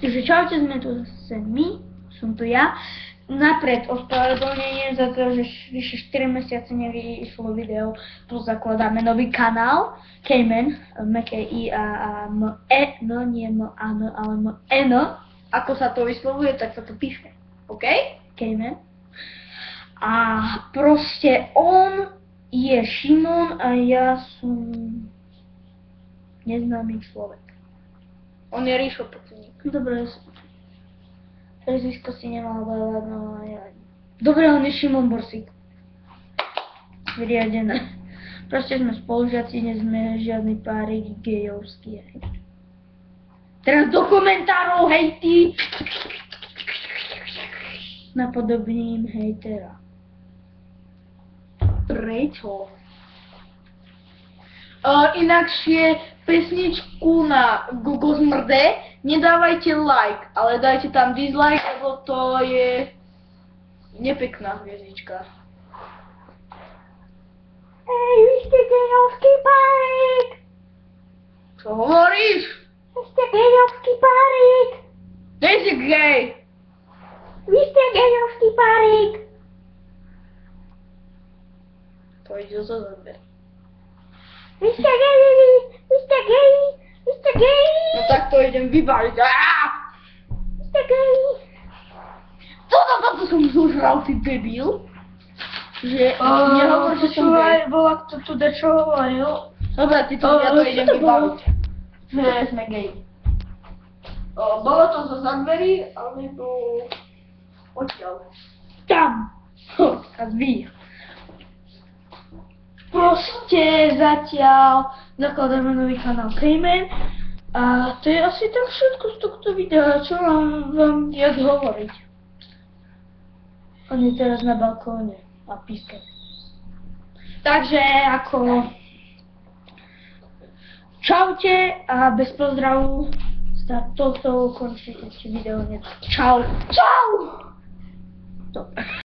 Takže čaute, sme tu zase my, som tu ja. Napred ospravedlnenie za to, že vyše 4 mesiace nevyšlo video, plus zakladáme nový kanál, Cayman, M-K-I a M-E, no nie M-A-N, ale M-E-N, ako sa to vyslovuje, tak sa to píše, OK? Cayman. A proste on je Šimon a ja som neznámy človek. On je Ríšo Poceník. Dobre, prezvisko si nemal veľa, no ja... Dobre, on je Šimon Borsík. Vyriadené. Proste sme spolužiaci, nie sme žiadny párik gejovský, hej. Teraz do komentárov, hej ty! Napodobním hejtera. Prečo? Inakšie pesničku na Google Zmrde nedávajte like, ale dajte tam dislike, lebo to je nepekná hviezdička. Hej, vy ste gejovský párik! Čo hovoríš? Vy ste gejovský párik! Ty si gej! Vy ste gejovský párik! To ide zo zber. Vy ste geji! Vy ste geji! Vy ste geji! No tak to idem vybaviť. Vy ste geji! To som zožral, ty debil. Že nehovor, že som gej. Bola kto tu dečo hovoril. Dobre, ja to idem vybaviť. Že sme geji. Bolo to zo zadverí, ale to... Odtiaľ. Tam! A zvíj. Proste zatiaľ zakladáme nový kanál Cayman a to je asi tak všetko z tohto videa, čo mám vám viac hovoriť. On je teraz na balkóne a píska. Takže ako čaute a bez pozdravu sa toto končí ešte video. Čau! Čau! Dobre.